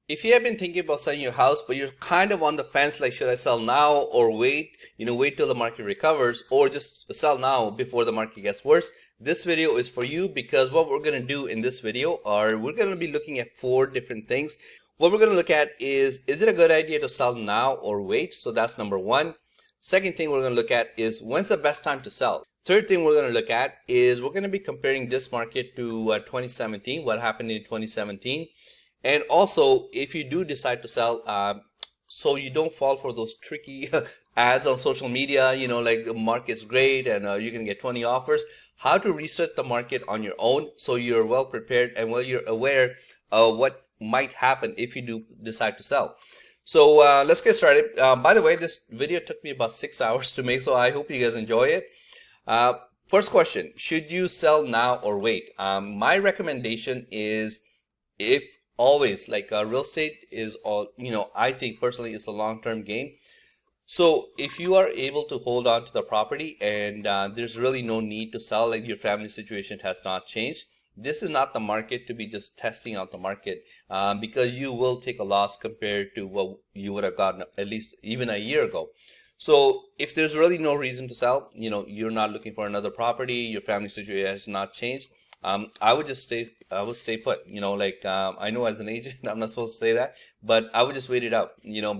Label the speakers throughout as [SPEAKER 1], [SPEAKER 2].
[SPEAKER 1] If you have been thinking about selling your house, but you're kind of on the fence, like should I sell now or wait, wait till the market recovers, or just sell now before the market gets worse, this video is for you because what we're going to do in this video are we're going to be looking at 4 different things. What we're going to look at is it a good idea to sell now or wait? So that's number one. Second thing we're going to look at is when's the best time to sell? Third thing we're going to look at is we're going to be comparing this market to 2017, what happened in 2017. And also, if you do decide to sell, so you don't fall for those tricky ads on social media, like the market's great and you can get 20 offers, how to research the market on your own so you're well prepared and you're aware of what might happen if you do decide to sell. So let's get started. By the way, this video took me about 6 hours to make, so I hope you guys enjoy it. Uh, First question, should you sell now or wait? My recommendation is if always like real estate is all I think personally it's a long-term game. So if you are able to hold on to the property and there's really no need to sell, like your family situation has not changed, this is not the market to be just testing out the market, because you will take a loss compared to what you would have gotten at least even a year ago. So if there's really no reason to sell, you're not looking for another property, your family situation has not changed, I would just I would stay put. I know as an agent, I'm not supposed to say that, but I would just wait it out,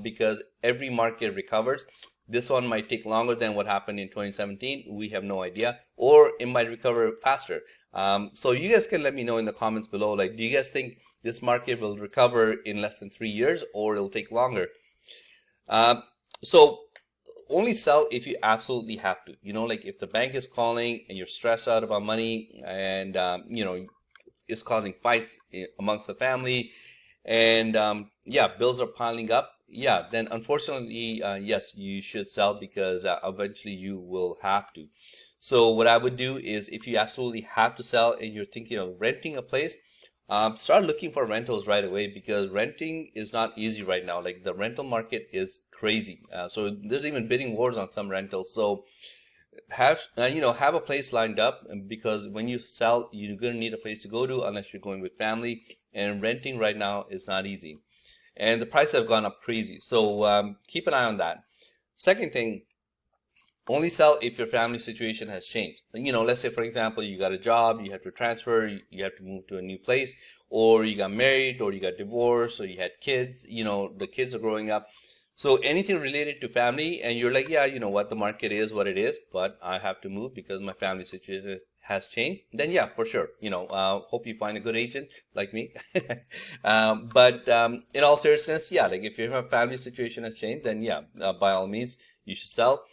[SPEAKER 1] because every market recovers. This one might take longer than what happened in 2017. We have no idea, or it might recover faster. So you guys can let me know in the comments below, like, do you guys think this market will recover in less than 3 years or it'll take longer? So only sell if you absolutely have to. Like if the bank is calling and you're stressed out about money and, it's causing fights amongst the family and, yeah, bills are piling up. Yeah, then unfortunately, yes, you should sell because eventually you will have to. So what I would do is if you absolutely have to sell and you're thinking of renting a place, start looking for rentals right away because renting is not easy right now. Like the rental market is crazy. So there's even bidding wars on some rentals. So have a place lined up because when you sell, you're going to need a place to go to unless you're going with family. And renting right now is not easy. And the prices have gone up crazy. So keep an eye on that. Second thing, only sell if your family situation has changed. Let's say, for example, you got a job, you have to transfer, you have to move to a new place, or you got married, or you got divorced, or you had kids, the kids are growing up. So anything related to family, and you're like, yeah, you know what, the market is what it is, but I have to move because my family situation has changed, then yeah, for sure. Hope you find a good agent like me. But in all seriousness, yeah, like if your family situation has changed, then yeah, by all means, you should sell.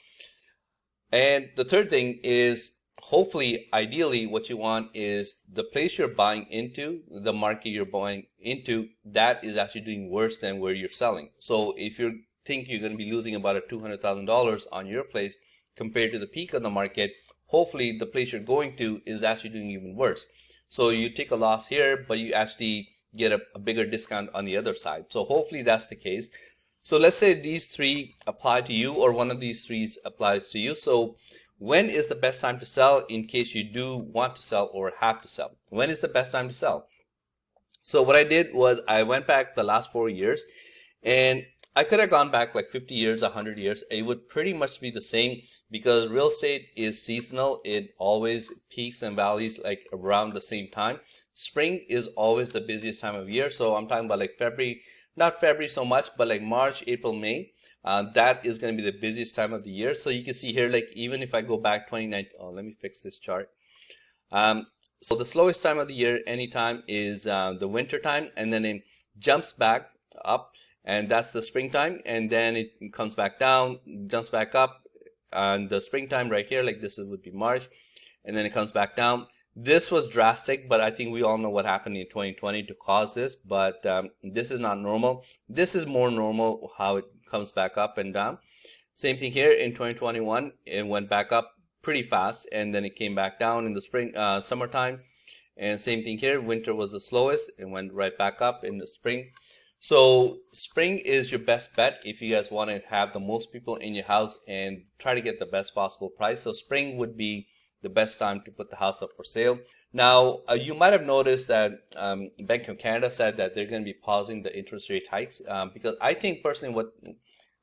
[SPEAKER 1] And the third thing is hopefully, ideally, what you want is the place you're buying into, the market you're buying into, that is actually doing worse than where you're selling. So if you think you're going to be losing about a $200,000 on your place compared to the peak of the market, hopefully the place you're going to is actually doing even worse. So you take a loss here, but you actually get a bigger discount on the other side. So hopefully that's the case. So let's say these three apply to you or one of these three applies to you. So when is the best time to sell in case you do want to sell or have to sell? When is the best time to sell? So what I did was I went back the last 4 years and I could have gone back like 50 years, 100 years. It would pretty much be the same because real estate is seasonal. It always peaks and valleys like around the same time. Spring is always the busiest time of year. So I'm talking about like February, not February so much, but like March, April, May. That is going to be the busiest time of the year. So you can see here, like even if I go back 2019, oh, let me fix this chart. So the slowest time of the year anytime is the winter time, and then it jumps back up, and that's the springtime, and then it comes back down, jumps back up, and the springtime right here, like this would be March, and then it comes back down. This was drastic, but I think we all know what happened in 2020 to cause this, but this is not normal. This is more normal how it comes back up and down. Same thing here in 2021, it went back up pretty fast and then it came back down in the spring, summertime. And same thing here, winter was the slowest and went right back up in the spring. So spring is your best bet if you guys want to have the most people in your house and try to get the best possible price. So spring would be the best time to put the house up for sale. Now, you might have noticed that Bank of Canada said that they're going to be pausing the interest rate hikes because I think personally,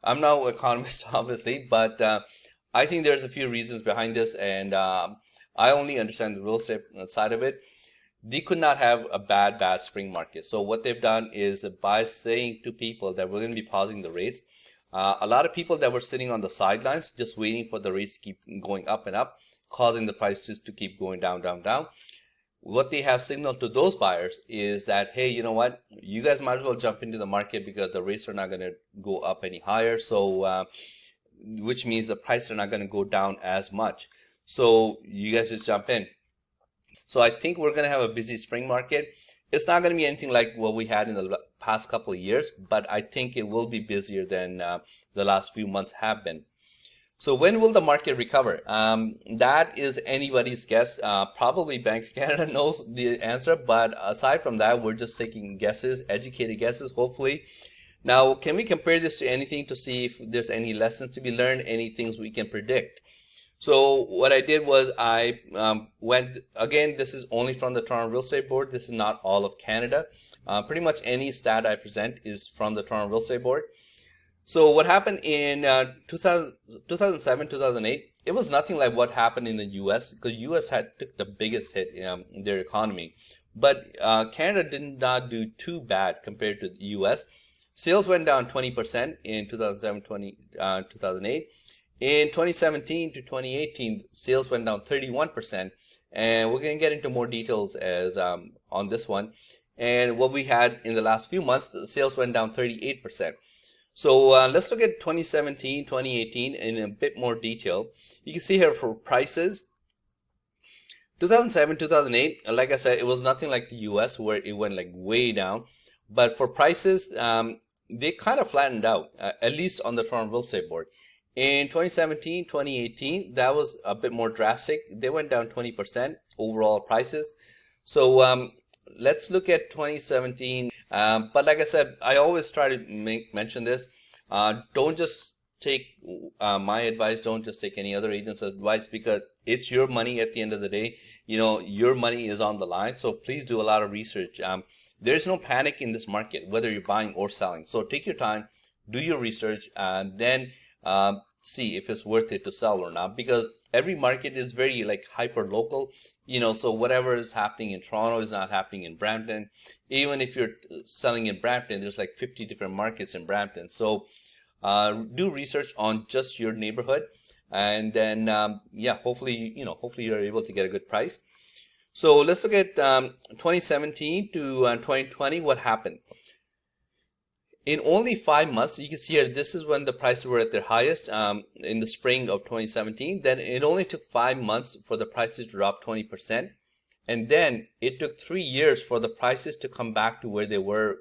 [SPEAKER 1] I'm not an economist, obviously, but I think there's a few reasons behind this, and I only understand the real estate side of it. They could not have a bad spring market. So what they've done is by saying to people that we're going to be pausing the rates, a lot of people that were sitting on the sidelines just waiting for the rates to keep going up and up, causing the prices to keep going down, down, down. What they have signaled to those buyers is that, hey, you know what, you guys might as well jump into the market because the rates are not going to go up any higher. So which means the prices are not going to go down as much. So you guys just jump in. So I think we're going to have a busy spring market. It's not going to be anything like what we had in the past couple of years, but I think it will be busier than the last few months have been. So when will the market recover? That is anybody's guess. Probably Bank of Canada knows the answer, but aside from that, we're just taking guesses, educated guesses, hopefully. Now, can we compare this to anything to see if there's any lessons to be learned, any things we can predict? So what I did was I went, again, this is only from the Toronto Real Estate Board. This is not all of Canada. Pretty much any stat I present is from the Toronto Real Estate Board. So what happened in 2007, 2008, it was nothing like what happened in the U.S. because U.S. took the biggest hit in their economy. But Canada did not do too bad compared to the U.S. Sales went down 20% in 2007, 2008. In 2017 to 2018, sales went down 31%. And we're going to get into more details as on this one. And what we had in the last few months, the sales went down 38%. So let's look at 2017, 2018 in a bit more detail. You can see here for prices, 2007, 2008, like I said, it was nothing like the US where it went like way down. But for prices, they kind of flattened out, at least on the Toronto Real Estate Board. In 2017, 2018, that was a bit more drastic. They went down 20% overall prices. So let's look at 2017. But like I said, I always try to mention this. Don't just take my advice. Don't just take any other agent's advice because it's your money at the end of the day. You know, your money is on the line. So please do a lot of research. There's no panic in this market, whether you're buying or selling. So take your time, do your research, and then see if it's worth it to sell or not, because every market is very like hyper local, so whatever is happening in Toronto is not happening in Brampton. Even if you're selling in Brampton, there's like 50 different markets in Brampton. So do research on just your neighborhood, and then hopefully you're able to get a good price. So let's look at 2017 to 2020. What happened? In only 5 months, you can see here, this is when the prices were at their highest in the spring of 2017. Then it only took 5 months for the prices to drop 20%. And then it took 3 years for the prices to come back to where they were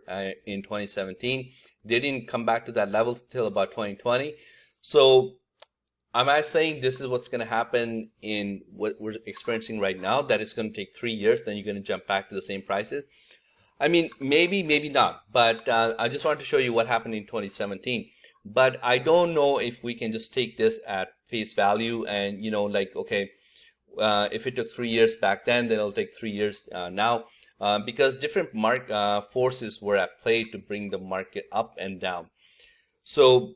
[SPEAKER 1] in 2017. They didn't come back to that level till about 2020. So am I saying this is what's going to happen in what we're experiencing right now, that it's going to take 3 years, then you're going to jump back to the same prices? I mean, maybe not, but I just wanted to show you what happened in 2017. But I don't know if we can just take this at face value and, okay, if it took 3 years back then it'll take 3 years now, because different forces were at play to bring the market up and down. So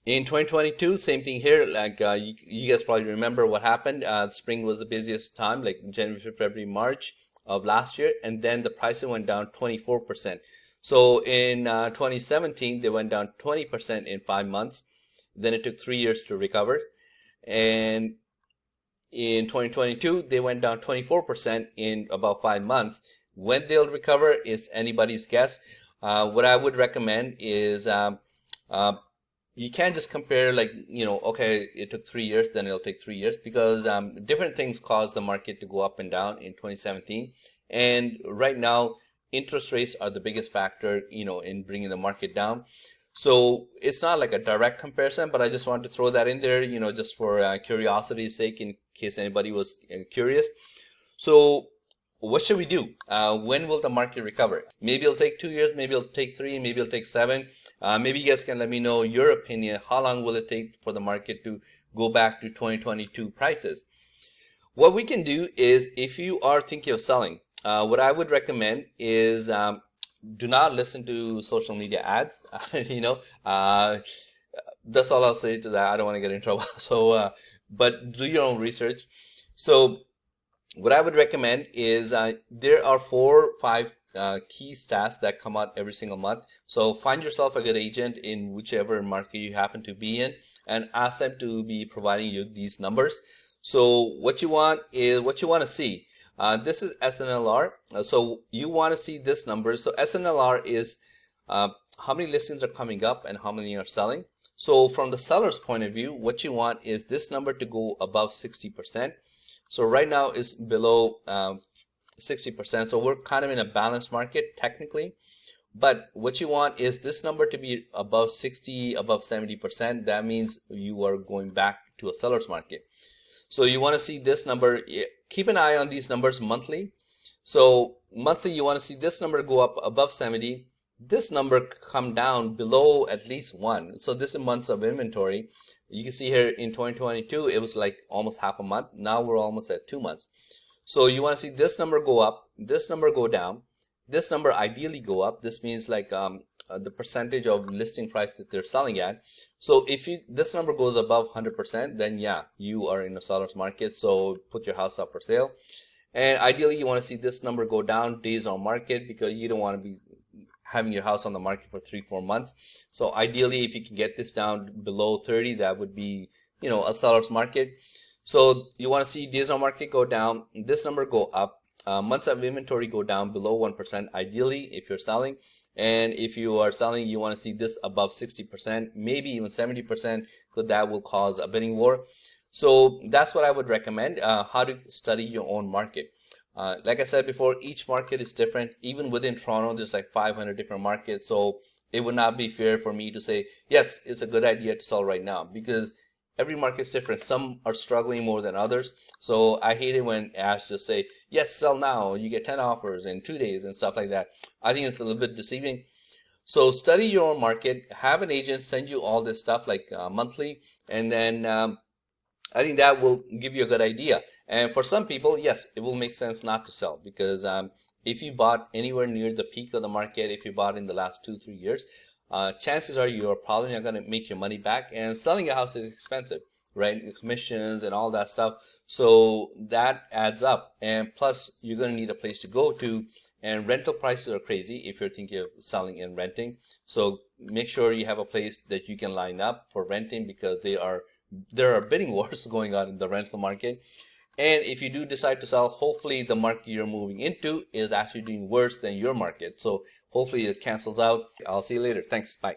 [SPEAKER 1] in 2022, same thing here. Like you guys probably remember what happened. Spring was the busiest time, like January, February, March of last year, and then the prices went down 24%. So in 2017, they went down 20% in 5 months. Then it took 3 years to recover. And in 2022, they went down 24% in about 5 months. When they'll recover is anybody's guess. What I would recommend is you can't just compare like, okay, it took 3 years, then it'll take 3 years, because different things caused the market to go up and down in 2017. And right now, interest rates are the biggest factor, in bringing the market down. So it's not like a direct comparison, but I just wanted to throw that in there, just for curiosity's sake, in case anybody was curious. So what should we do? When will the market recover? Maybe it'll take 2 years, maybe it'll take 3, maybe it'll take 7. Maybe you guys can let me know your opinion. How long will it take for the market to go back to 2022 prices? What we can do is, if you are thinking of selling, what I would recommend is do not listen to social media ads. you know, uh, that's all I'll say to that. I don't want to get in trouble. So, but do your own research. So, what I would recommend is there are 4 or 5 key stats that come out every single month. So find yourself a good agent in whichever market you happen to be in and ask them to be providing you these numbers. So what you want is what you want to see. This is SNLR. So you want to see this number. So SNLR is how many listings are coming up and how many are selling. So from the seller's point of view, what you want is this number to go above 60%. So right now it's below 60%. So we're kind of in a balanced market technically. But what you want is this number to be above 60, above 70%. That means you are going back to a seller's market. So you want to see this number. Keep an eye on these numbers monthly. So monthly, you want to see this number go up above 70. This number come down below at least 1. So this is months of inventory. You can see here in 2022, it was like almost half a month. Now we're almost at 2 months. So you want to see this number go up, this number go down, this number ideally go up. This means like the percentage of listing price that they're selling at. So if this number goes above 100%, then yeah, you are in a seller's market. So put your house up for sale. And ideally, you want to see this number go down, days on market, because you don't want to be having your house on the market for 3-4 months. So ideally, if you can get this down below 30, that would be, a seller's market. So you want to see days on market go down, this number go up, months of inventory go down below 1%, ideally, if you're selling. And if you are selling, you want to see this above 60%, maybe even 70%, because that will cause a bidding war. So that's what I would recommend, how to study your own market. Like I said before, each market is different. Even within Toronto, there's like 500 different markets. So it would not be fair for me to say, yes, it's a good idea to sell right now, because every market is different. Some are struggling more than others. So I hate it when ads just say, yes, sell now. You get 10 offers in 2 days and stuff like that. I think it's a little bit deceiving. So study your own market. Have an agent send you all this stuff like monthly. And then I think that will give you a good idea. And for some people, yes, it will make sense not to sell, because if you bought anywhere near the peak of the market, if you bought in the last 2-3 years, chances are you're probably not going to make your money back. And selling a house is expensive, right? Commissions and all that stuff. So that adds up. And plus, you're going to need a place to go to. And rental prices are crazy if you're thinking of selling and renting. So make sure you have a place that you can line up for renting, because there are bidding wars going on in the rental market. And if you do decide to sell, hopefully the market you're moving into is actually doing worse than your market. So hopefully it cancels out. I'll see you later. Thanks. Bye.